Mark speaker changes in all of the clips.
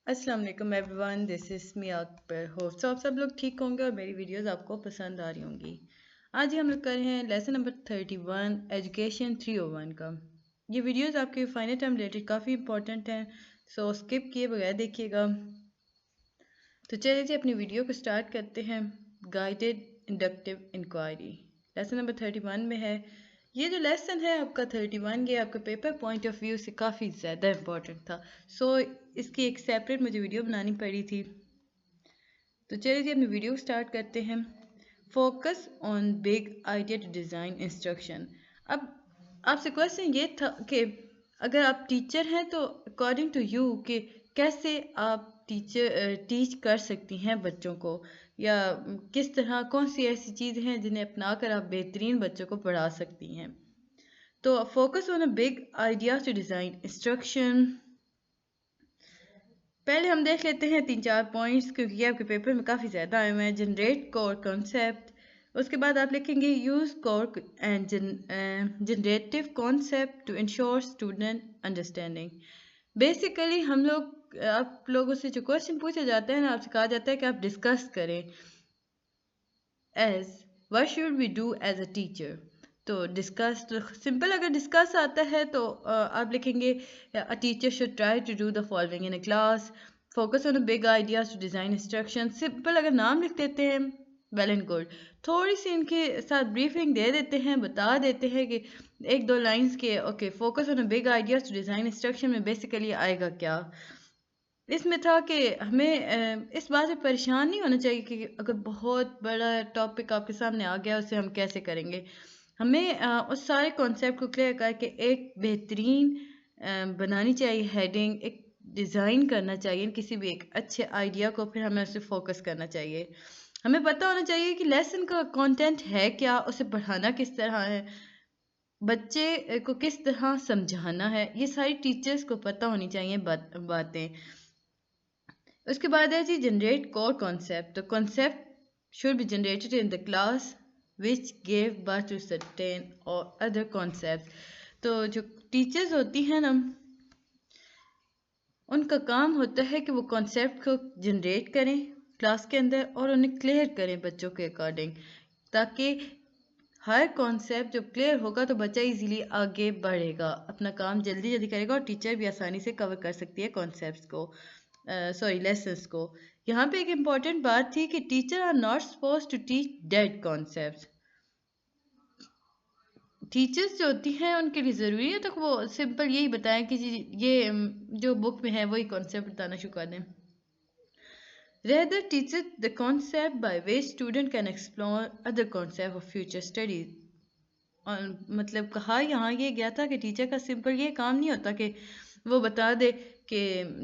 Speaker 1: अस्सलाम वालेकुम everyone, this is me Akbar. Hope आप सब लोग ठीक होंगे और मेरी वीडियोस आपको पसंद आ रही होंगी। आज ही हम लोग कर रहे हैं लेसन नंबर 31 एजुकेशन 301 का। ये वीडियोस आपके फाइनल टाइम रिलेटेड काफ़ी इंपॉर्टेंट हैं, सो स्किप किए बगैर देखिएगा। तो चलिए जी अपनी वीडियो को स्टार्ट करते हैं। Guided inductive inquiry lesson number 31 में है। ये जो लेसन है आपका 31, ये आपका पेपर पॉइंट ऑफ व्यू से काफ़ी ज़्यादा इंपॉर्टेंट था, सो इसकी एक सेपरेट मुझे वीडियो बनानी पड़ी थी। तो चलिए जी अपनी वीडियो स्टार्ट करते हैं। Focus on big idea to design instruction. अब आपसे क्वेश्चन ये था कि अगर आप टीचर हैं तो अकॉर्डिंग टू यू कि कैसे आप टीच कर सकती हैं बच्चों को, या किस तरह कौन सी ऐसी चीज़ें हैं जिन्हें अपनाकर आप बेहतरीन बच्चों को पढ़ा सकती हैं। तो focus on a big idea to design instruction. पहले हम देख लेते हैं 3-4 पॉइंट्स, क्योंकि ये आपके पेपर में काफ़ी ज़्यादा आए हुए हैं। जनरेट कोर कॉन्सेप्ट, उसके बाद आप लिखेंगे use core and generative concept to ensure student understanding. Basically हम लोग आप लोगों से जो क्वेश्चन पूछा जाता है ना, आपसे कहा जाता है कि आप डिस्कस करें as what should we do as a teacher. तो डिस्कस तो सिंपल, अगर डिस्कस आता है तो आप लिखेंगे a teacher should try to do the following in a class. Focus on big ideas to design instruction. Simple अगर नाम लिख देते हैं, वेल एंड गुड। थोड़ी सी इनके साथ ब्रीफिंग दे देते हैं, बता देते हैं कि एक दो लाइंस के okay focus on big ideas to design instruction में बेसिकली आएगा क्या। इसमें था कि हमें इस बात से परेशान नहीं होना चाहिए कि अगर बहुत बड़ा टॉपिक आपके सामने आ गया उसे हम कैसे करेंगे। हमें उस सारे कॉन्सेप्ट को क्लियर करके एक बेहतरीन बनानी चाहिए हेडिंग, एक डिज़ाइन करना चाहिए किसी भी एक अच्छे आइडिया को, फिर हमें उसे फोकस करना चाहिए। हमें पता होना चाहिए कि लेसन का कंटेंट है क्या, उसे पढ़ाना किस तरह है, बच्चे को किस तरह समझाना है, ये सारी टीचर्स को पता होनी चाहिए बातें। उसके बाद है जी जनरेट कोर कॉन्सेप्ट। तो concept should be generated in the class which gave birth to certain और अदर कॉन्सेप्ट। तो जो टीचर्स होती हैं ना, उनका काम होता है कि वो कॉन्सेप्ट को जनरेट करें क्लास के अंदर और उन्हें क्लियर करें बच्चों के अकॉर्डिंग, ताकि हर कॉन्सेप्ट जब क्लियर होगा तो बच्चा इजीली आगे बढ़ेगा, अपना काम जल्दी जल्दी करेगा और टीचर भी आसानी से कवर कर सकती है कॉन्सेप्ट्स को, सॉरी लेसन्स को। यहाँ पे एक इम्पॉर्टेंट बात थी कि teacher are not suppose to teach dead concepts. Teachers जो होती हैं उनके लिए ज़रूरी है तो वो सिंपल यही बताएं कि जी ये जो बुक में है वही कॉन्सेप्ट बताना शुरू कर दें। Rather teaches the concept by which student can explore other concept of future studies। और मतलब कहा यहाँ ये गया था कि टीचर का सिंपल ये काम नहीं होता कि वो बता दे कि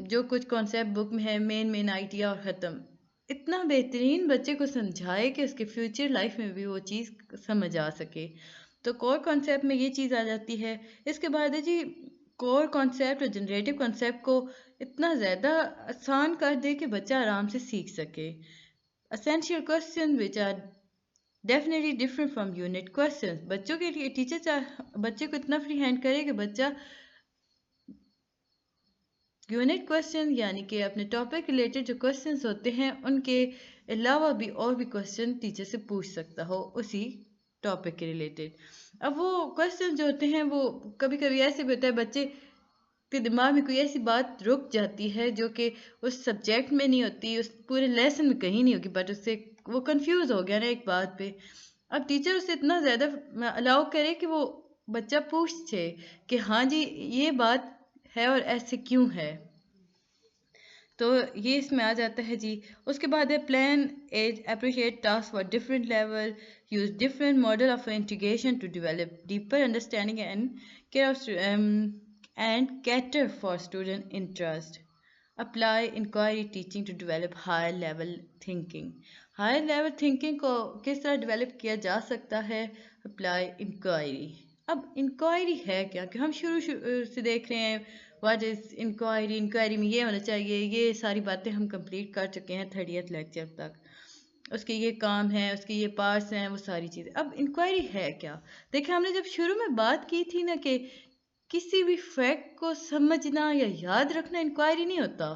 Speaker 1: जो कुछ कॉन्सेप्ट बुक में है मेन आइडिया और ख़त्म। इतना बेहतरीन बच्चे को समझाए कि उसके फ्यूचर लाइफ में भी वो चीज़ समझ आ सके। तो कोर कॉन्सेप्ट में ये चीज़ आ जाती है। इसके बाद है जी कोर कॉन्सेप्ट और जनरेटिव कॉन्सेप्ट को इतना ज़्यादा आसान कर दे कि बच्चा आराम से सीख सके। Essential question which are definitely different from unit question. बच्चों के लिए टीचर बच्चे को इतना फ्री हैंड करे कि बच्चा यूनिट क्वेश्चन यानी कि अपने टॉपिक रिलेटेड जो क्वेश्चंस होते हैं उनके अलावा भी और भी क्वेश्चन टीचर से पूछ सकता हो उसी टॉपिक के रिलेटेड। अब वो क्वेश्चन जो होते हैं वो कभी कभी ऐसे भी होता है बच्चे के दिमाग में कोई ऐसी बात रुक जाती है जो कि उस सब्जेक्ट में नहीं होती, उस पूरे लेसन में कहीं नहीं होगी, बट उससे वो कंफ्यूज हो गया ना एक बात पे। अब टीचर उसे इतना ज़्यादा अलाउ करे कि वो बच्चा पूछे कि हाँ जी ये बात है और ऐसे क्यों है। तो ये इसमें आ जाता है जी। उसके बाद है plan age appreciate task for different level, use different model of integration to develop deeper understanding and care of and cater for student interest. Apply inquiry teaching to develop higher level thinking. Higher level thinking को किस तरह develop किया जा सकता है? Apply inquiry. अब inquiry है क्या, कि हम शुरू से देख रहे हैं व्हाट इज़ इंक्वायरी। इंक्वायरी में ये होना चाहिए, ये सारी बातें हम कंप्लीट कर चुके हैं 30th लेक्चर तक। उसके ये काम है, उसके ये पार्ट्स हैं, वो सारी चीज़ें। अब इंक्वायरी है क्या? देखिए हमने जब शुरू में बात की थी ना कि किसी भी फैक्ट को समझना या याद रखना इंक्वायरी नहीं होता।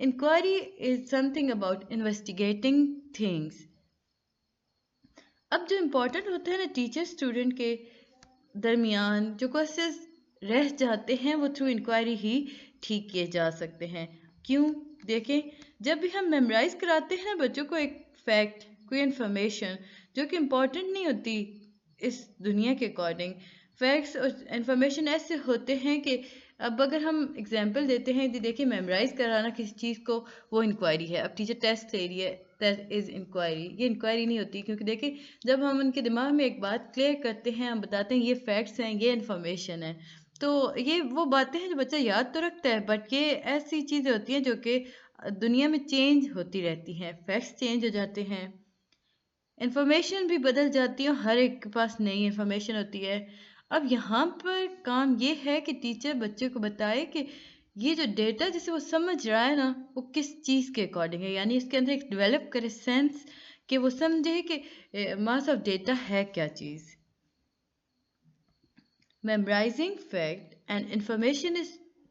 Speaker 1: Inquiry is something about investigating things. अब जो इम्पोर्टेंट होता है ना टीचर स्टूडेंट के दरमियान जो क्वेश्चंस रह जाते हैं वो थ्रू इंक्वायरी ही ठीक किए जा सकते हैं। क्यों? देखें, जब भी हम मेमोराइज कराते हैं बच्चों को एक फैक्ट, कोई इन्फॉर्मेशन जो कि इम्पोर्टेंट नहीं होती इस दुनिया के अकॉर्डिंग, फैक्ट्स और इन्फॉर्मेशन ऐसे होते हैं कि अब अगर हम एग्जांपल देते हैं कि देखिए मेमोराइज कराना किसी चीज़ को वो इंक्वायरी है। अब टीचर टेस्ट ले रही है, दैट इज़ इंक्वायरी। ये इंक्वायरी नहीं होती, क्योंकि देखिए जब हम उनके दिमाग में एक बात क्लियर करते हैं, हम बताते हैं ये फैक्ट्स हैं, ये इन्फॉर्मेशन है, तो ये वो बातें हैं जो बच्चा याद तो रखता है, बट ये ऐसी चीज़ें होती हैं जो कि दुनिया में चेंज होती रहती हैं, फैक्ट्स चेंज हो जाते हैं, इन्फॉर्मेशन भी बदल जाती है, हर एक के पास नई इन्फॉर्मेशन होती है। अब यहाँ पर काम ये है कि टीचर बच्चे को बताए कि ये जो डेटा जिसे वो समझ रहा है ना वो किस चीज़ के अकॉर्डिंग है, यानी इसके अंदर एक डेवलप करे सेंस कि वो समझे कि मास ऑफ डेटा है क्या चीज़। Memorizing fact and information is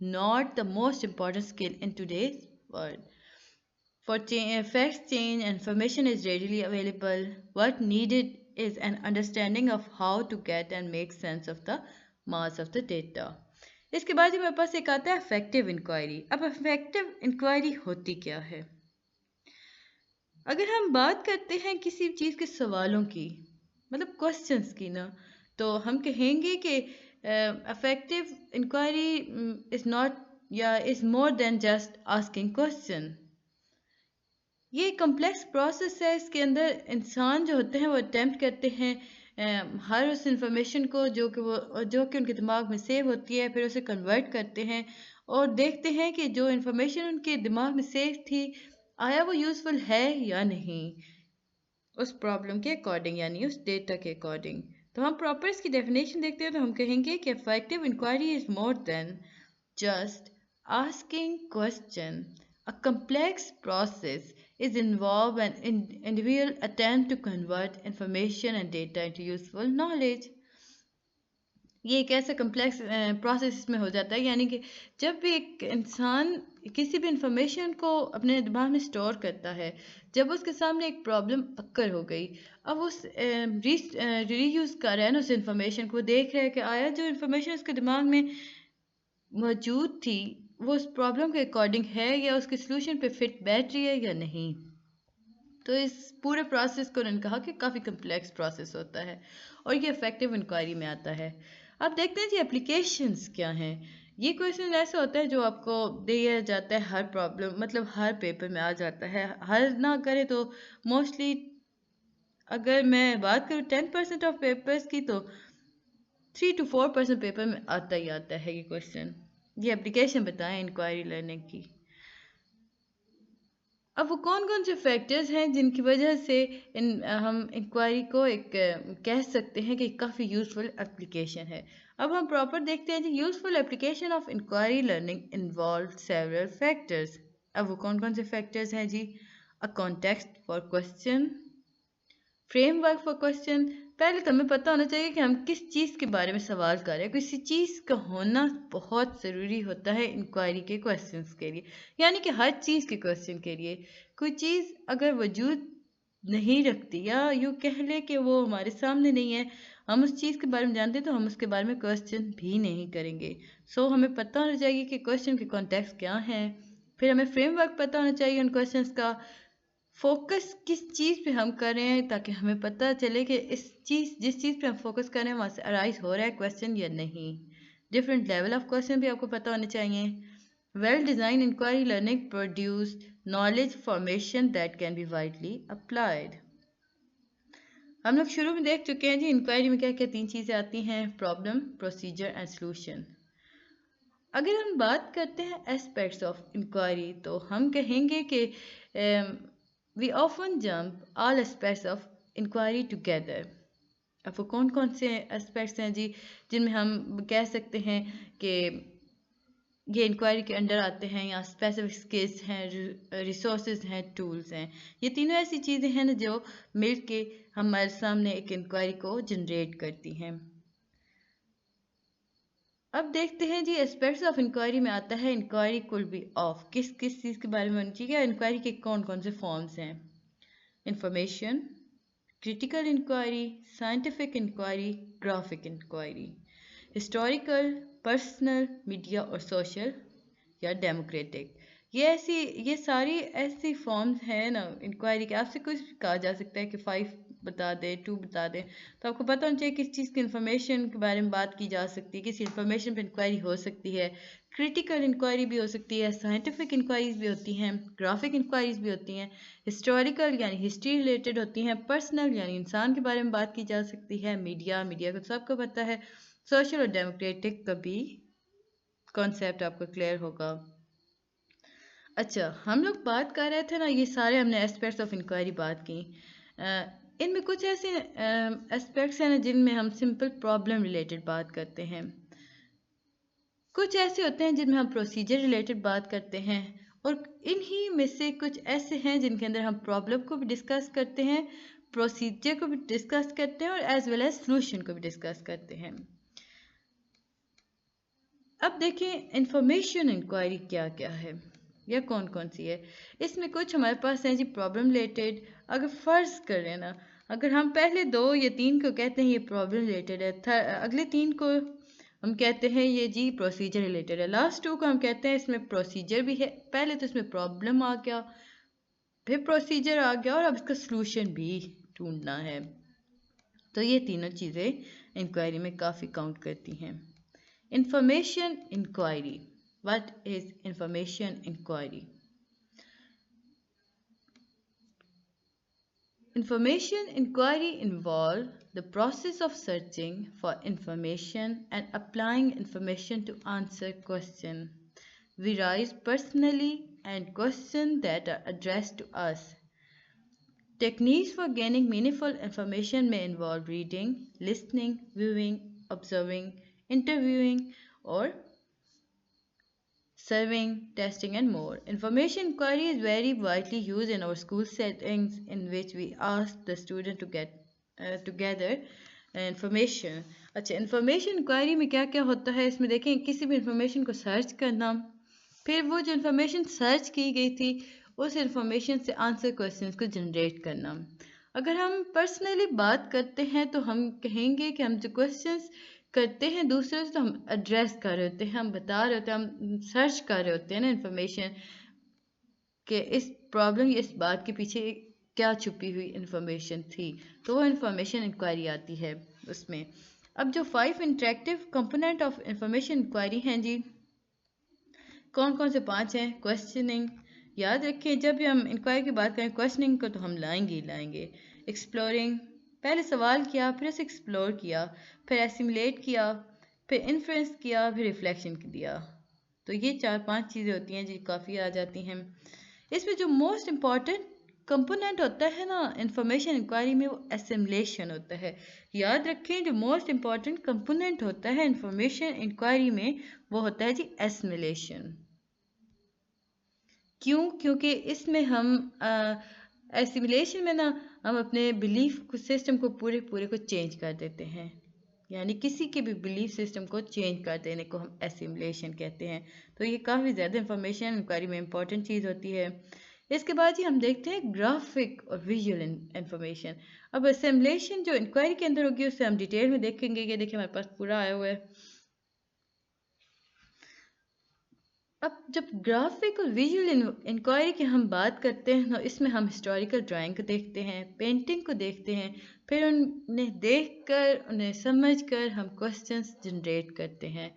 Speaker 1: not the most important skill in today's world. Facts change and information is readily available. What needed is an understanding of how to get and make sense of the mass of the data. इसके बाद ही मेरे पास एक आता है affective inquiry. अब affective inquiry होती क्या है? अगर हम बात करते हैं किसी चीज़ के सवालों की, मतलब क्वेश्चंस की ना, तो हम कहेंगे कि अफेक्टिव इंक्वायरी इज़ नॉट या is more than just asking question. ये कम्प्लेक्स प्रोसेस है, इसके अंदर इंसान जो होते हैं वो अटेम्प्ट करते हैं हर उस इंफॉर्मेशन को जो कि उनके दिमाग में सेव होती है, फिर उसे कन्वर्ट करते हैं और देखते हैं कि जो इंफॉर्मेशन उनके दिमाग में सेव थी आया वो यूज़फुल है या नहीं उस प्रॉब्लम के अकॉर्डिंग, यानी उस डेटा के अकॉर्डिंग। तो हम प्रॉपर इसकी डेफिनेशन देखते हैं तो हम कहेंगे कि effective inquiry is more than just asking question. A complex process is involved an individual attempt to convert information and data into useful knowledge. ये एक ऐसा कम्प्लेक्स प्रोसेस इसमें हो जाता है, यानी कि जब भी एक इंसान किसी भी इंफॉर्मेशन को अपने दिमाग में स्टोर करता है, जब उसके सामने एक प्रॉब्लम अक्कर हो गई, अब उस रीयूज़ कर रहा है ना उस इंफॉर्मेशन को, देख रहा है कि आया जो इंफॉर्मेशन उसके दिमाग में मौजूद थी वो उस प्रॉब्लम के अकॉर्डिंग है या उसके सोल्यूशन पे फिट बैठ रही है या नहीं। तो इस पूरे प्रोसेस को उन्होंने कहा कि काफ़ी कम्प्लेक्स प्रोसेस होता है और ये इफेक्टिव इंक्वायरी में आता है। अब देखते हैं जी एप्लीकेशंस क्या हैं। ये क्वेश्चन ऐसा होता है जो आपको दिया जाता है हर प्रॉब्लम, मतलब हर पेपर में आ जाता है, हर ना करे तो मोस्टली अगर मैं बात करूँ 10% ऑफ पेपर्स की तो 3 to 4% पेपर में आता ही आता है ये क्वेश्चन। ये एप्लीकेशन बताएं इंक्वायरी लर्निंग की। अब वो कौन कौन से फैक्टर्स हैं जिनकी वजह से हम इंक्वायरी को एक कह सकते हैं कि काफ़ी यूज़फुल एप्लीकेशन है। अब हम प्रॉपर देखते हैं जी useful application of inquiry learning involve several factors. अब वो कौन कौन से फैक्टर्स हैं जी? A context for question, framework for question. पहले तो हमें पता होना चाहिए कि हम किस चीज़ के बारे में सवाल कर रहे हैं। किसी चीज़ का होना बहुत ज़रूरी होता है इंक्वायरी के क्वेश्चंस के लिए, यानी कि हर चीज़ के क्वेश्चन के लिए। कोई चीज़ अगर वजूद नहीं रखती या यूँ कह ले कि वो हमारे सामने नहीं है, हम उस चीज़ के बारे में जानते हैं तो हम उसके बारे में क्वेश्चन भी नहीं करेंगे। सो हमें पता होना चाहिए कि क्वेश्चन के कॉन्टेक्स्ट क्या हैं, फिर हमें फ्रेमवर्क पता होना चाहिए उन क्वेश्चंस का, फोकस किस चीज़ पे हम कर रहे हैं ताकि हमें पता चले कि जिस चीज़ पे हम फोकस कर रहे हैं वहाँ से अराइज हो रहा है क्वेश्चन या नहीं। डिफरेंट लेवल ऑफ क्वेश्चन भी आपको पता होने चाहिए। Well design inquiry learning produce knowledge formation that can be widely applied. हम लोग शुरू में देख चुके हैं जी इंक्वायरी में क्या क्या 3 चीज़ें आती हैं: प्रॉब्लम, प्रोसीजर एंड सॉल्यूशन। अगर हम बात करते हैं एस्पेक्ट्स ऑफ इंक्वायरी तो हम कहेंगे कि we often jump all aspects of inquiry together. अब वो कौन कौन से एस्पेक्ट्स हैं जी जिनमें हम कह सकते हैं कि ये इंक्वायरी के अंडर आते हैं, या स्पेसिफिक स्किल्स हैं, रिसोर्सेज हैं, टूल्स हैं। ये तीनों ऐसी चीज़ें हैं ना जो मिल के हमारे सामने एक इंक्वायरी को जनरेट करती हैं। अब देखते हैं जी, एस्पेक्ट्स ऑफ इंक्वायरी में आता है इंक्वायरी कुल बी ऑफ, किस किस चीज़ के बारे में होनी चाहिए, इंक्वायरी के कौन कौन से फॉर्म्स हैं। Information, critical inquiry, scientific inquiry, graphic inquiry, historical, personal, media और social या डेमोक्रेटिक। ये सारी ऐसी फॉर्म्स हैं ना इंक्वायरी के, आपसे कुछ भी कहा जा सकता है कि 5 बता दें, 2 बता दें, तो आपको पता होना चाहिए किस चीज़ की इंफॉर्मेशन के बारे में बात की जा सकती है, किस इंफॉर्मेशन पर इंक्वायरी हो सकती है। क्रिटिकल इंक्वायरी भी हो सकती है, साइंटिफिक इंक्वायरीज भी होती हैं, ग्राफिक इंक्वायरीज भी होती हैं, हिस्टोरिकल यानी हिस्ट्री रिलेटेड होती हैं, पर्सनल यानी इंसान के बारे में बात की जा सकती है, मीडिया को सबको पता है, सोशल और डेमोक्रेटिक का भी कॉन्सेप्ट आपको क्लियर होगा। अच्छा, हम लोग बात कर रहे थे ना, ये सारे हमने एस्पेक्ट्स ऑफ इंक्वायरी बात की। इनमें कुछ ऐसे एस्पेक्ट्स हैं ना जिनमें हम सिंपल प्रॉब्लम रिलेटेड बात करते हैं, कुछ ऐसे होते हैं जिनमें हम प्रोसीजर रिलेटेड बात करते हैं, और इन्हीं में से कुछ ऐसे हैं जिनके अंदर हम प्रॉब्लम को भी डिस्कस करते हैं, प्रोसीजर को भी डिस्कस करते हैं और एज वेल एज सॉल्यूशन को भी डिस्कस करते हैं। अब देखें इंफॉर्मेशन इंक्वायरी क्या क्या है या कौन कौन सी है। इसमें कुछ हमारे पास है जी प्रॉब्लम रिलेटेड। अगर फ़र्ज़ कर रहे हैं ना, अगर हम पहले 2 या 3 को कहते हैं ये प्रॉब्लम रिलेटेड है, अगले 3 को हम कहते हैं ये जी प्रोसीजर रिलेटेड है, लास्ट 2 को हम कहते हैं इसमें प्रोसीजर भी है। पहले तो इसमें प्रॉब्लम आ गया, फिर प्रोसीजर आ गया और अब इसका सलूशन भी ढूंढना है। तो ये तीनों चीज़ें इंक्वायरी में काफ़ी काउंट करती हैं। Information inquiry. What is information inquiry? Information inquiry involves the process of searching for information and applying information to answer questions we raise personally and questions that are addressed to us. Techniques for gaining meaningful information may involve reading, listening, viewing, observing, interviewing, or serving, testing, and more. Information inquiry is very widely used in our school settings in which we ask the student to get together information. अच्छा, information inquiry में क्या क्या होता है, इसमें देखें किसी भी इंफॉर्मेशन को सर्च करना, फिर वो जो इंफॉर्मेशन सर्च की गई थी उस इंफॉर्मेशन से आंसर क्वेश्चंस को जनरेट करना। अगर हम पर्सनली बात करते हैं तो हम कहेंगे कि हम जो क्वेश्चंस करते हैं दूसरे से, तो हम एड्रेस कर रहे होते हैं, हम बता रहे होते हैं, हम सर्च कर रहे होते हैं ना इंफॉर्मेशन कि इस प्रॉब्लम या इस बात के पीछे क्या छुपी हुई इंफॉर्मेशन थी, तो वो इंफॉर्मेशन इंक्वायरी आती है उसमें। अब जो 5 interactive component of information inquiry हैं जी, कौन कौन से 5 हैं। क्वेश्चनिंग, याद रखें जब भी हम इंक्वायरी की बात करें क्वेश्चनिंग को तो हम लाएंगे ही लाएंगे। एक्सप्लोरिंग, पहले सवाल किया, फिर उसे एक्सप्लोर किया, फिर एसिमुलेट किया, फिर इन्फ्रेंस किया, फिर रिफ्लेक्शन दिया। तो ये 4-5 चीज़ें होती हैं जी, काफ़ी आ जाती हैं। इसमें जो मोस्ट इम्पॉर्टेंट कंपोनेंट होता है ना इंफॉर्मेशन इंक्वायरी में, वो एसिमुलेशन होता है। याद रखें जो मोस्ट इम्पॉर्टेंट कंपोनेंट होता है इंफॉर्मेशन इंक्वायरी में, वो होता है जी एसिमुलेशन। क्यों? क्योंकि इसमें हम एसिमुलेशन में ना हम अपने बिलीफ सिस्टम को पूरे पूरे को चेंज कर देते हैं, यानी किसी के भी बिलीफ सिस्टम को चेंज कर देने को हम एसिमुलेशन कहते हैं। तो ये काफ़ी ज़्यादा इंफॉर्मेशन इंक्वायरी में इंपॉर्टेंट चीज़ होती है। इसके बाद ही हम देखते हैं ग्राफिक और विजुअल इंफॉर्मेशन। अब एसिमुलेशन जो इंक्वायरी के अंदर होगी उससे हम डिटेल में देखेंगे। कि देखिए हमारे पास पूरा आया हुआ है। अब जब ग्राफिक और विजुअल इंक्वायरी की हम बात करते हैं तो इसमें हम हिस्टोरिकल ड्राइंग को देखते हैं, पेंटिंग को देखते हैं, फिर उन्हें देखकर उन्हें समझकर हम क्वेश्चंस जनरेट करते हैं।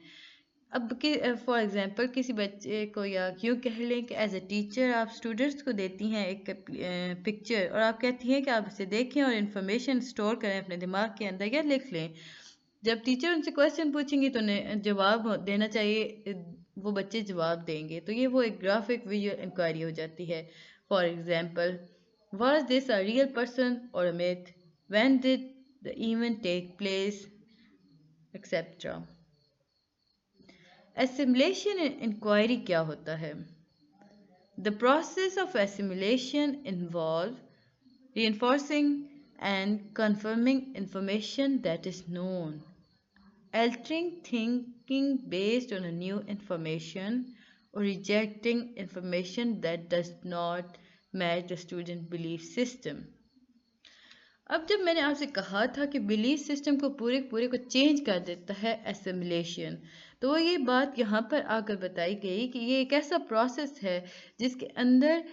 Speaker 1: अब फॉर एग्जांपल किसी बच्चे को, या यूँ कह लें कि एज ए टीचर आप स्टूडेंट्स को देती हैं एक पिक्चर और आप कहती हैं कि आप इसे देखें और इन्फॉर्मेशन स्टोर करें अपने दिमाग के अंदर या लिख लें। जब टीचर उनसे क्वेश्चन पूछेंगी तो उन्हें जवाब देना चाहिए, वो बच्चे जवाब देंगे। तो ये वो एक ग्राफिक विजुअल इंक्वायरी हो जाती है। For example, was this a real person और a myth, when did the event take place, etcetera. Assimilation inquiry क्या होता है? The process of assimilation involve reinforcing and confirming information that is known. altering thinking based on a new information or rejecting information that does not match the student belief system. अब जब मैंने आपसे कहा था कि बिलीफ सिस्टम को पूरे को चेंज कर देता है एसिमुलेशन, तो वो ये बात यहाँ पर आकर बताई गई कि ये एक ऐसा प्रोसेस है जिसके अंदर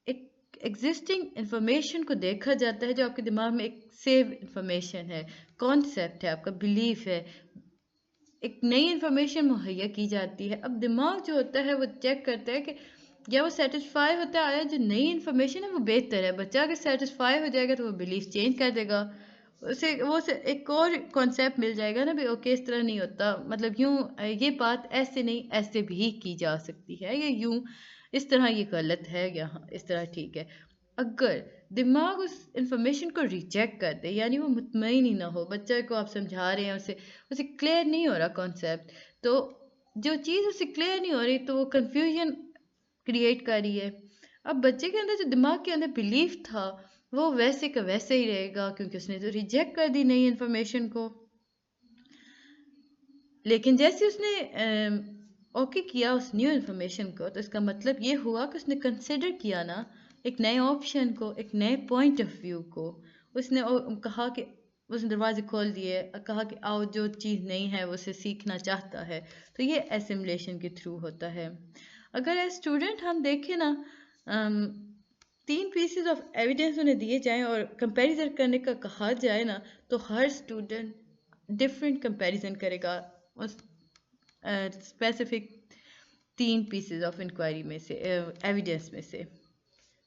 Speaker 1: एक एग्जिस्टिंग इंफॉर्मेशन को देखा जाता है जो आपके दिमाग में एक सेव इंफॉर्मेशन है, कॉन्सेप्ट है, आपका बिलीफ है, एक नई इंफॉर्मेशन मुहैया की जाती है। अब दिमाग जो होता है वो चेक करता है कि या वो सेटिस्फाई होता है, आया जो नई इन्फॉर्मेशन है वो बेहतर है। बच्चा अगर सेटिस्फाई हो जाएगा तो वो बिलीफ चेंज कर देगा, उसे एक और कॉन्सेप्ट मिल जाएगा ना, भाई ओके इस तरह नहीं होता, मतलब यूँ ये बात ऐसे नहीं ऐसे भी की जा सकती है, या यूँ इस तरह ये गलत है, यहाँ इस तरह ठीक है। अगर दिमाग उस इंफॉर्मेशन को रिजेक्ट कर दे, यानी वो मुतमईन ही ना हो, बच्चे को आप समझा रहे हैं, उसे क्लियर नहीं हो रहा कॉन्सेप्ट, तो जो चीज़ उसे क्लियर नहीं हो रही तो वो कन्फ्यूजन क्रिएट कर रही है। अब बच्चे के अंदर जो दिमाग के अंदर बिलीफ था वो वैसे का वैसे ही रहेगा, क्योंकि उसने तो रिजेक्ट कर दी नई इन्फॉर्मेशन को। लेकिन जैसे उसने ओके किया उस न्यू इन्फॉर्मेशन को, तो इसका मतलब ये हुआ कि उसने कंसिडर किया ना एक नए ऑप्शन को, एक नए पॉइंट ऑफ व्यू को। उसने कहा कि उसने दरवाजे खोल दिए, कहा कि आओ जो चीज़ नहीं है वो उसे सीखना चाहता है। तो ये एसिमुलेशन के थ्रू होता है। अगर एज स्टूडेंट हम देखें ना, 3 पीसेज ऑफ एविडेंस उन्हें दिए जाएं और कंपैरिजन करने का कहा जाए ना, तो हर स्टूडेंट डिफरेंट कंपैरिजन करेगा उस स्पेसिफिक 3 पीसेज ऑफ इंक्वायरी में से, एविडेंस में से।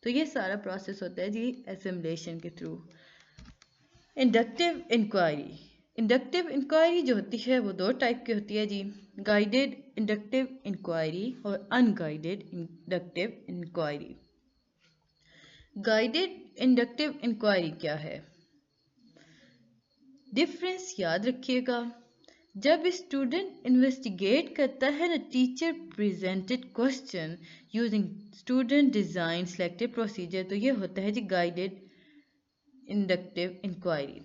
Speaker 1: तो ये सारा प्रोसेस होता है जी एसिमुलेशन के थ्रू। इंडक्टिव इंक्वायरी, इंडक्टिव इंक्वायरी जो होती है वो 2 टाइप की होती है जी, गाइडेड इंडक्टिव इंक्वायरी और unguided inductive inquiry. Guided inductive inquiry क्या है? डिफरेंस याद रखिएगा। जब स्टूडेंट इन्वेस्टिगेट करता है ना, teacher presented question using student design selected procedure, तो ये होता है जी गाइडेड इंडक्टिव इंक्वायरी।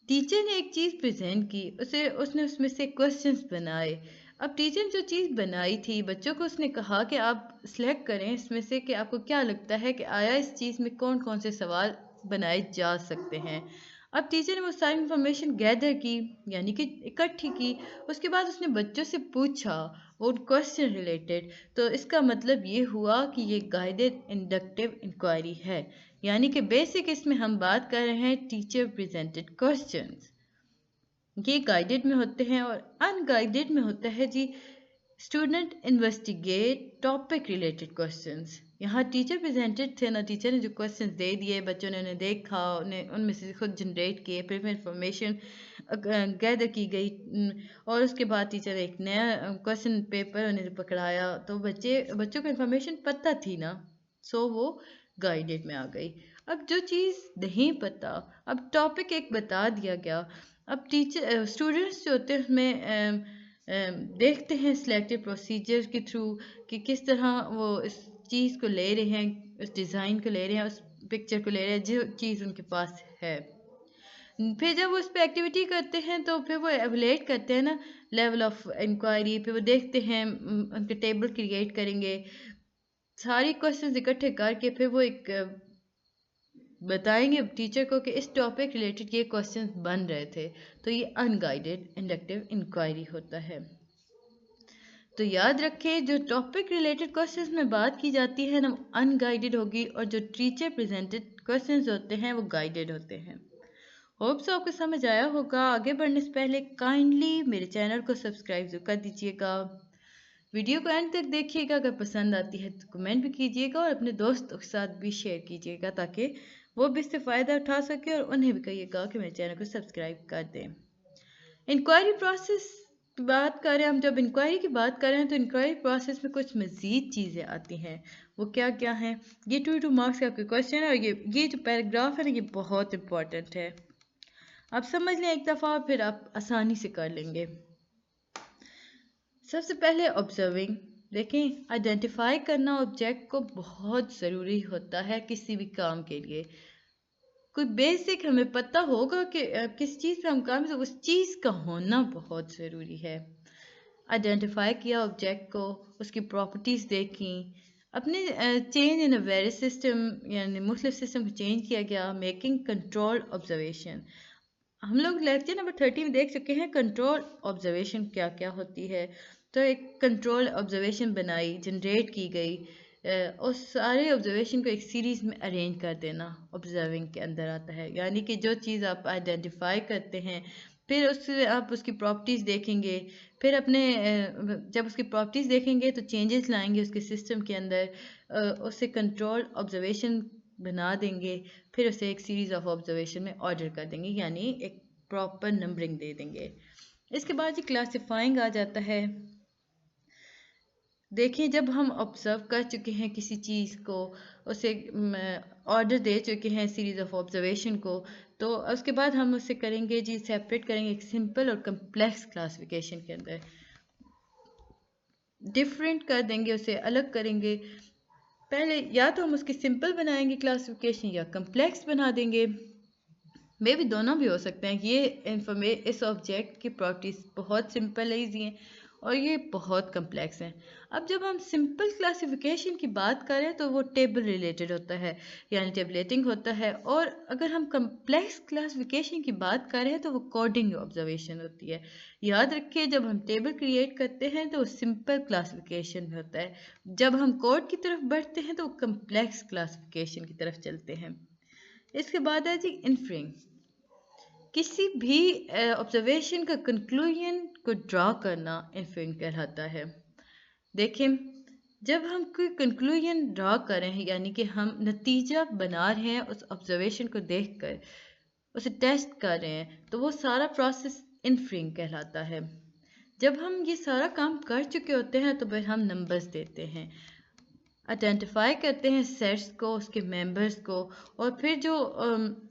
Speaker 1: टीचर ने एक चीज़ प्रेजेंट की, उसने उसमें से क्वेश्चंस बनाए। अब टीचर ने जो चीज़ बनाई थी, बच्चों को उसने कहा कि आप सिलेक्ट करें इसमें से कि आपको क्या लगता है कि आया इस चीज़ में कौन कौन से सवाल बनाए जा सकते हैं। अब टीचर ने वो सारी इंफॉर्मेशन गैदर की, यानी कि इकट्ठी की। उसके बाद उसने बच्चों से पूछा वो क्वेश्चन रिलेटेड, तो इसका मतलब ये हुआ कि ये गाइडेड इंडक्टिव इंक्वायरी है, यानी कि बेसिक इसमें हम बात कर रहे हैं टीचर प्रेजेंटेड क्वेश्चंस, ये गाइडेड में होते हैं। और अनगाइडेड में होता है जी student investigate topic related questions. यहाँ टीचर प्रेजेंटेड थे ना, टीचर ने जो क्वेश्चंस दे दिए, बच्चों ने उन्हें देखा, उन्हें उनमें से खुद जनरेट किए, फिर इंफॉर्मेशन गैदर की गई, और उसके बाद टीचर ने एक नया क्वेश्चन पेपर उन्हें पकड़ाया, तो बच्चों को इंफॉर्मेशन पता थी ना, सो वो गाइडेड में आ गई। अब जो चीज़ नहीं पता, अब टॉपिक एक बता दिया गया, अब टीचर स्टूडेंट्स जो होते हैं उसमें देखते हैं सिलेक्टेड प्रोसीजर के थ्रू कि किस तरह वो इस चीज़ को ले रहे हैं, उस डिज़ाइन को ले रहे हैं, उस पिक्चर को ले रहे हैं जो चीज़ उनके पास है। फिर जब वो उस पर एक्टिविटी करते हैं तो फिर वो एवलेट करते हैं ना लेवल ऑफ इंक्वायरी, फिर वो देखते हैं, उनके टेबल क्रिएट करेंगे, सारी क्वेश्चंस इकट्ठे करके फिर वो एक बताएंगे टीचर को कि इस टॉपिक रिलेटेड ये क्वेश्चंस बन रहे थे। तो ये अनगाइडेड इंडक्टिव इंक्वायरी होता है। तो याद रखें, जो टॉपिक रिलेटेड क्वेश्चंस में बात की जाती है ना अनगाइडेड होगी, और जो टीचर प्रेजेंटेड क्वेश्चंस होते हैं वो गाइडेड होते हैं। होप सो आपको समझ आया होगा। आगे बढ़ने से पहले काइंडली मेरे चैनल को सब्सक्राइब जरूर कर दीजिएगा, वीडियो को एंड तक देखिएगा, अगर पसंद आती है तो कमेंट भी कीजिएगा और अपने दोस्तों के साथ भी शेयर कीजिएगा ताकि वो भी इससे फ़ायदा उठा सके, और उन्हें भी कहिएगा कि मेरे चैनल को सब्सक्राइब कर दें। इंक्वायरी प्रोसेस की बात करें, हम जब इंक्वायरी की बात करें तो इंक्वायरी प्रोसेस में कुछ मज़ीद चीज़ें आती हैं। वो क्या क्या हैं? ये 2 मार्क्स का आपके क्वेश्चन है, और ये जो पैराग्राफ है ना, ये बहुत इंपॉर्टेंट है। आप समझ लें एक दफ़ा, फिर आप आसानी से कर लेंगे। सबसे पहले ऑब्जर्विंग, देखें आइडेंटिफाई करना ऑब्जेक्ट को बहुत ज़रूरी होता है किसी भी काम के लिए। कोई बेसिक हमें पता होगा कि किस चीज़ पे हम काम तो उस चीज़ का होना बहुत ज़रूरी है। आइडेंटिफाई किया ऑब्जेक्ट को, उसकी प्रॉपर्टीज़ देखी, अपने change in a various system यानी मुख्तलिफ सिस्टम को चेंज किया गया, मेकिंग कंट्रोल ऑब्जर्वेशन। हम लोग लेक्चर नंबर 30 में देख चुके हैं कंट्रोल ऑब्जर्वेशन क्या क्या होती है। तो एक कंट्रोल ऑब्जर्वेशन बनाई, जनरेट की गई, और सारे ऑब्जर्वेशन को एक सीरीज में अरेंज कर देना ऑब्जर्विंग के अंदर आता है। यानी कि जो चीज़ आप आइडेंटिफाई करते हैं, फिर उससे आप उसकी प्रॉपर्टीज़ देखेंगे, फिर अपने जब उसकी प्रॉपर्टीज़ देखेंगे तो चेंजेस लाएंगे उसके सिस्टम के अंदर, उससे कंट्रोल ऑब्जर्वेशन बना देंगे, फिर उसे एक सीरीज ऑफ ऑब्जर्वेशन में ऑर्डर कर देंगे, यानी एक प्रॉपर नंबरिंग दे देंगे। इसके बाद ये क्लासिफाइंग आ जाता है। देखिए, जब हम ऑब्जर्व कर चुके हैं किसी चीज़ को, उसे ऑर्डर दे चुके हैं सीरीज ऑफ ऑब्जर्वेशन को, तो उसके बाद हम उसे करेंगे जी सेपरेट करेंगे एक सिंपल और कम्प्लेक्स क्लासिफिकेशन के अंदर, डिफरेंट कर देंगे, उसे अलग करेंगे। पहले या तो हम उसकी सिंपल बनाएंगे क्लासिफिकेशन या कम्प्लेक्स बना देंगे, मे भी दोनों भी हो सकते हैं। ये इस ऑब्जेक्ट की प्रॉपर्टीज बहुत सिंपल है, ईजी हैं, और ये बहुत कम्प्लेक्स हैं। अब जब हम सिंपल क्लासिफिकेशन की बात करें तो वो टेबल रिलेटेड होता है, यानी टेबलेटिंग होता है, और अगर हम कम्प्लेक्स क्लासिफिकेशन की बात करें तो वो कोडिंग ऑब्जर्वेशन होती है। याद रखिए, जब हम टेबल क्रिएट करते हैं तो वो सिंपल क्लासिफिकेशन में होता है, जब हम कोड की तरफ बढ़ते हैं तो वो कम्प्लेक्स क्लासिफिकेशन की तरफ चलते हैं। इसके बाद है जी इन्फरिंग। किसी भी ऑब्जर्वेशन का कंक्लूजन को ड्रा करना इन्फरिंग कहलाता है। देखें, जब हम कोई कंक्लूजन ड्रा कर रहे हैं, यानी कि हम नतीजा बना रहे हैं उस ऑब्जर्वेशन को देखकर, उसे टेस्ट कर रहे हैं, तो वो सारा प्रोसेस इन्फरिंग कहलाता है। जब हम ये सारा काम कर चुके होते हैं तो फिर हम नंबर्स देते हैं, आइडेंटिफाई करते हैं सेट्स को, उसके मेंबर्स को, और फिर जो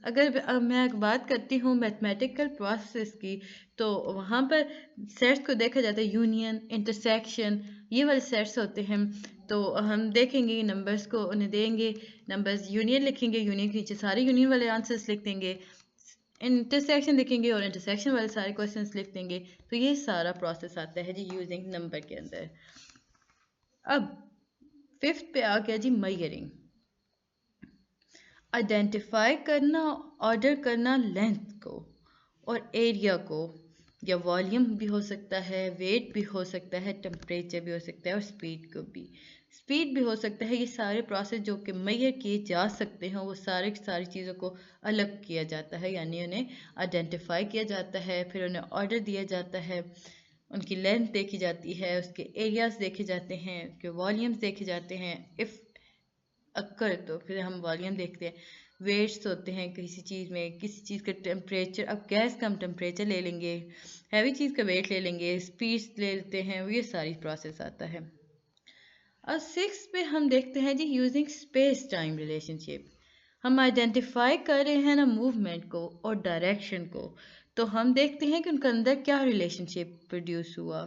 Speaker 1: अगर मैं बात करती हूँ मैथमेटिकल प्रोसेस की, तो वहाँ पर सेट्स को देखा जाता है, यूनियन, इंटरसेक्शन, ये वाले सेट्स होते हैं। तो हम देखेंगे नंबर्स को, उन्हें देंगे नंबर्स, यूनियन लिखेंगे, यूनियन के नीचे सारे यूनियन वाले आंसर्स लिख देंगे, इंटरसेक्शन लिखेंगे और इंटरसेक्शन वाले सारे क्वेश्चंस लिख देंगे। तो ये सारा प्रोसेस आता है जी यूजिंग नंबर के अंदर। अब फिफ्थ पे आ गया जी मेजरिंग। आइडेंटिफाई करना, ऑर्डर करना लेंथ को और एरिया को, या वॉल्यूम भी हो सकता है, वेट भी हो सकता है, टेम्परेचर भी हो सकता है, और स्पीड को भी, स्पीड भी हो सकता है। ये सारे प्रोसेस जो कि मेजर किए जा सकते हैं, वो सारी चीज़ों को अलग किया जाता है, यानी उन्हें आइडेंटिफाई किया जाता है, फिर उन्हें ऑर्डर दिया जाता है, उनकी लेंथ देखी जाती है, उसके एरियाज देखे जाते हैं, उसके वॉल्यूम्स देखे जाते हैं। इफ़ अक्कर तो फिर हम वॉल्यूम देखते हैं, वेट्स होते हैं किसी चीज़ में, किसी चीज़ का टेम्परेचर, अब गैस का हम टेम्परेचर ले लेंगे, हैवी चीज़ का वेट ले लेंगे, स्पीड ले लेते हैं, ये सारी प्रोसेस आता है। और सिक्स पे हम देखते हैं जी यूजिंग स्पेस टाइम रिलेशनशिप। हम आइडेंटिफाई कर रहे हैं ना मूवमेंट को और डायरेक्शन को, तो हम देखते हैं कि उनके अंदर क्या रिलेशनशिप प्रोड्यूस हुआ।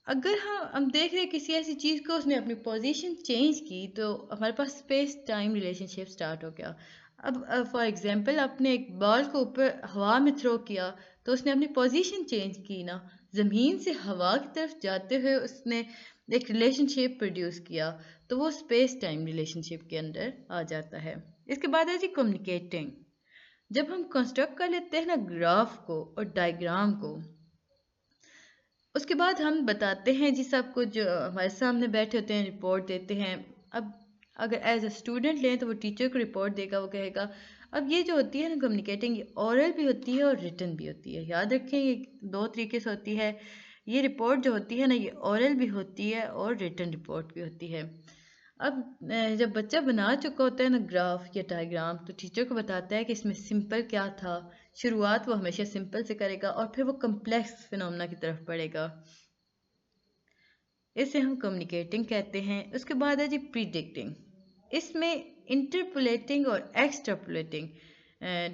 Speaker 1: अगर हम देख रहे हैं किसी ऐसी चीज़ को, उसने अपनी पोजीशन चेंज की, तो हमारे पास स्पेस टाइम रिलेशनशिप स्टार्ट हो गया। अब फॉर एग्जांपल आपने एक बॉल को ऊपर हवा में थ्रो किया, तो उसने अपनी पोजीशन चेंज की ना, ज़मीन से हवा की तरफ जाते हुए उसने एक रिलेशनशिप प्रोड्यूस किया, तो वो स्पेस टाइम रिलेशनशिप के अंदर आ जाता है। इसके बाद है जी कम्युनिकेटिंग। जब हम कंस्ट्रक्ट कर लेते हैं ना ग्राफ को और डायग्राम को, उसके बाद हम बताते हैं जी सब कुछ, जो हमारे सामने बैठे होते हैं रिपोर्ट देते हैं। अब अगर एज अ स्टूडेंट लें तो वो टीचर को रिपोर्ट देगा, वो कहेगा। अब ये जो होती है ना कम्युनिकेटिंग, ये ओरल भी होती है और रिटन भी होती है। याद रखें, ये दो तरीके से होती है। ये रिपोर्ट जो होती है ना, ये ओरल भी होती है और रिटन रिपोर्ट भी होती है। अब जब बच्चा बना चुका होता है ना ग्राफ या डायग्राम, तो टीचर को बताता है कि इसमें सिंपल क्या था। शुरुआत वो हमेशा सिंपल से करेगा और फिर वो कम्प्लेक्स फिनोमेना की तरफ बढ़ेगा। इसे हम कम्युनिकेटिंग कहते हैं। उसके बाद है जी प्रिडिक्टिंग। इसमें इंटरपोलेटिंग और एक्सट्रापोलेटिंग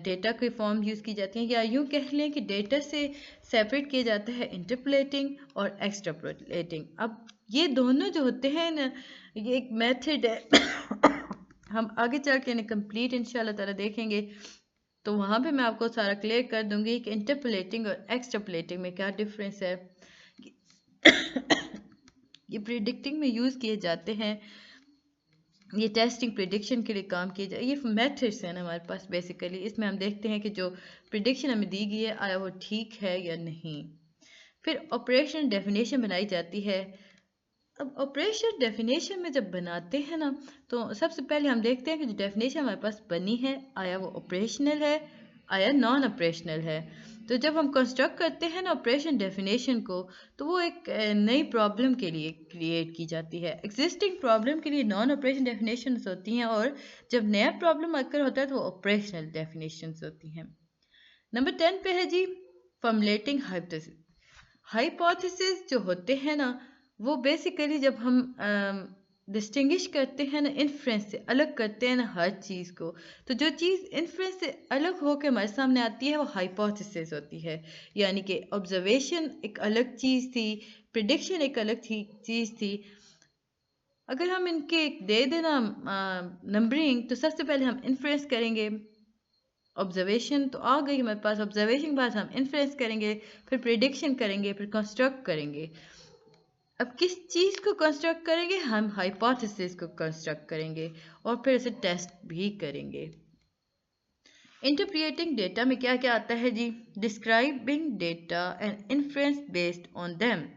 Speaker 1: डेटा की फॉर्म यूज़ की जाती हैं, या यूँ कह लें कि डेटा से सेपरेट किया जाता है इंटरपोलेटिंग और एक्सट्रापोलेटिंग। अब ये दोनों जो होते हैं ना, ये एक मेथड है हम आगे चल के इन्हें कंप्लीट इंशाल्लाह ताला देखेंगे, तो वहाँ पे मैं आपको सारा क्लियर कर दूंगी कि इंटरपोलेटिंग और एक्सट्रपोलेटिंग में क्या डिफरेंस है। ये प्रिडिक्टिंग में यूज़ किए जाते हैं, ये टेस्टिंग प्रिडिक्शन के लिए काम किए जाए, ये मेथड्स हैं ना हमारे पास बेसिकली। इसमें हम देखते हैं कि जो प्रिडिक्शन हमें दी गई है आया वो ठीक है या नहीं। फिर ऑपरेशन डेफिनेशन बनाई जाती है। अब ऑपरेशन डेफिनेशन में जब बनाते हैं ना, तो सबसे पहले हम देखते हैं कि जो डेफिनेशन हमारे पास बनी है आया वो ऑपरेशनल है, आया नॉन ऑपरेशनल है। तो जब हम कंस्ट्रक्ट करते हैं ना ऑपरेशन डेफिनेशन को, तो वो एक नई प्रॉब्लम के लिए क्रिएट की जाती है। एग्जिस्टिंग प्रॉब्लम के लिए नॉन ऑपरेशन डेफिनेशंस होती हैं, और जब नया प्रॉब्लम आकर होता है तो वो ऑपरेशनल डेफिनेशंस होती हैं। नंबर 10 पे है जी फॉर्मुलेटिंग हाइपोथेसिस। हाइपोथेसिस जो होते हैं ना, वो बेसिकली जब हम डिस्टिंग्विश करते हैं ना, इन्फ्रेंस से अलग करते हैं ना हर चीज़ को, तो जो चीज़ इन्फ्रेंस से अलग होकर हमारे सामने आती है वो हाइपोथेसिस होती है। यानी कि ऑब्जर्वेशन एक अलग चीज़ थी, प्रिडिक्शन एक अलग चीज़ थी। अगर हम इनके दे देना नंबरिंग, तो सबसे पहले हम इन्फ्रेंस करेंगे, ऑब्जर्वेशन तो आ गई हमारे पास, ऑब्जर्वेशन के बाद हम इन्फ्रेंस करेंगे, फिर प्रिडिक्शन करेंगे, फिर कंस्ट्रक्ट करेंगे। अब किस चीज़ को कंस्ट्रक्ट करेंगे? हम हाइपोथेसिस को कंस्ट्रक्ट करेंगे और फिर उसे टेस्ट भी करेंगे। इंटरप्रिएटिंग डेटा में क्या क्या आता है जी? Describing data and inference based on them.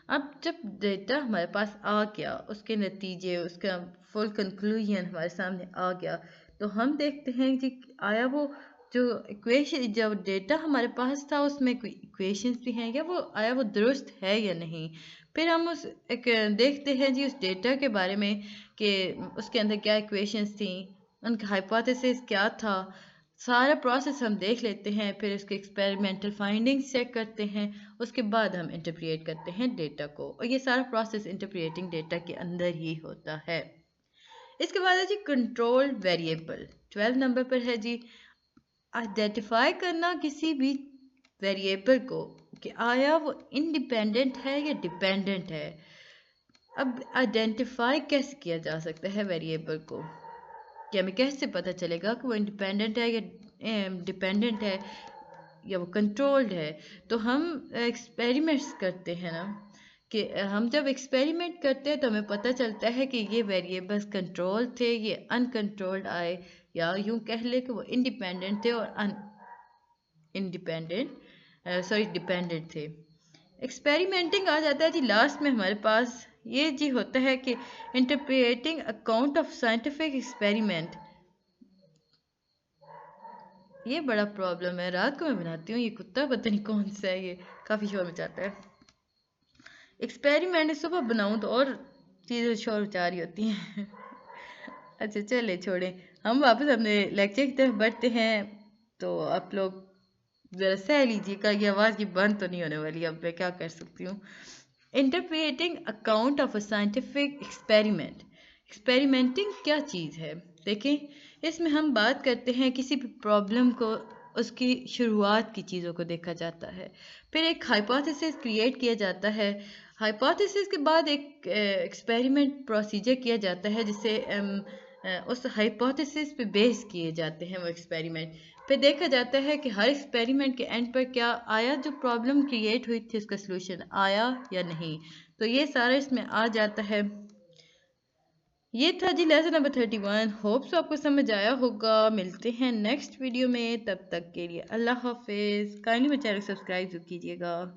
Speaker 1: अब जब डेटा हमारे पास आ गया, उसके नतीजे, उसका फुल कंक्लूजन हमारे सामने आ गया, तो हम देखते हैं कि आया वो जो इक्वेशन, जब डेटा हमारे पास था उसमें कोई इक्वेशंस भी हैं या वो आया वो दुरुस्त है या नहीं। फिर हम उस एक देखते हैं जी उस डेटा के बारे में कि उसके अंदर क्या इक्वेशंस थी, उनका हाइपोथेसिस क्या था। सारा प्रोसेस हम देख लेते हैं, फिर उसके एक्सपेरिमेंटल फाइंडिंग्स चेक करते हैं, उसके बाद हम इंटरप्रिएट करते हैं डेटा को, और ये सारा प्रोसेस इंटरप्रिएटिंग डेटा के अंदर ही होता है। इसके बाद है जी कंट्रोल वेरिएबल। 12 नंबर पर है जी आइडेंटिफाई करना किसी भी वेरिएबल को कि आया वो इंडिपेंडेंट है या डिपेंडेंट है। अब आइडेंटिफाई कैसे किया जा सकता है वेरिएबल को, कि हमें कैसे पता चलेगा कि वो इंडिपेंडेंट है या डिपेंडेंट है या वो कंट्रोल्ड है? तो हम एक्सपेरिमेंट्स करते हैं ना, कि हम जब एक्सपेरिमेंट करते हैं तो हमें पता चलता है कि ये वेरिएबल्स कंट्रोल थे, ये अनकंट्रोल्ड आए, या यूं कह ले कि वो इंडिपेंडेंट थे और डिपेंडेंट थे। एक्सपेरिमेंटिंग आ जाता है जी लास्ट में हमारे पास। ये जी होता है कि इंटरप्रिएटिंग अकाउंट ऑफ साइंटिफिक एक्सपेरिमेंट। ये बड़ा प्रॉब्लम है, रात को मैं बनाती हूँ, ये कुत्ता पता नहीं कौन सा है, ये काफ़ी शोर मचाता है। एक्सपेरिमेंट सुबह बनाऊँ तो और चीज़ें शोर मचा रही होती हैं। अच्छा चले छोड़ें, हम वापस अपने लेक्चर की तरफ बढ़ते हैं। तो आप लोग ज़रा सह लीजिएगा, ये आवाज़ की बंद तो नहीं होने वाली, अब मैं क्या कर सकती हूँ। Interpreting account of a scientific experiment. Experimenting क्या चीज़ है? देखें, इसमें हम बात करते हैं किसी भी प्रॉब्लम को, उसकी शुरुआत की चीज़ों को देखा जाता है, फिर एक हाइपोथेसिस क्रिएट किया जाता है, हाइपोथेसिस के बाद एक एक्सपेरिमेंट प्रोसीजर किया जाता है, जिसे उस हाइपोथेसिस पे बेस किए जाते हैं वो एक्सपेरिमेंट। फिर देखा जाता है कि हर एक्सपेरिमेंट के एंड पर क्या आया, जो प्रॉब्लम क्रिएट हुई थी उसका सलूशन आया या नहीं। तो ये सारा इसमें आ जाता है। ये था जी लेसन नंबर 31। होप्स आपको समझ आया होगा। मिलते हैं नेक्स्ट वीडियो में, तब तक के लिए अल्लाह हाफिज़। काइंडली मेरे चैनल सब्सक्राइब कीजिएगा।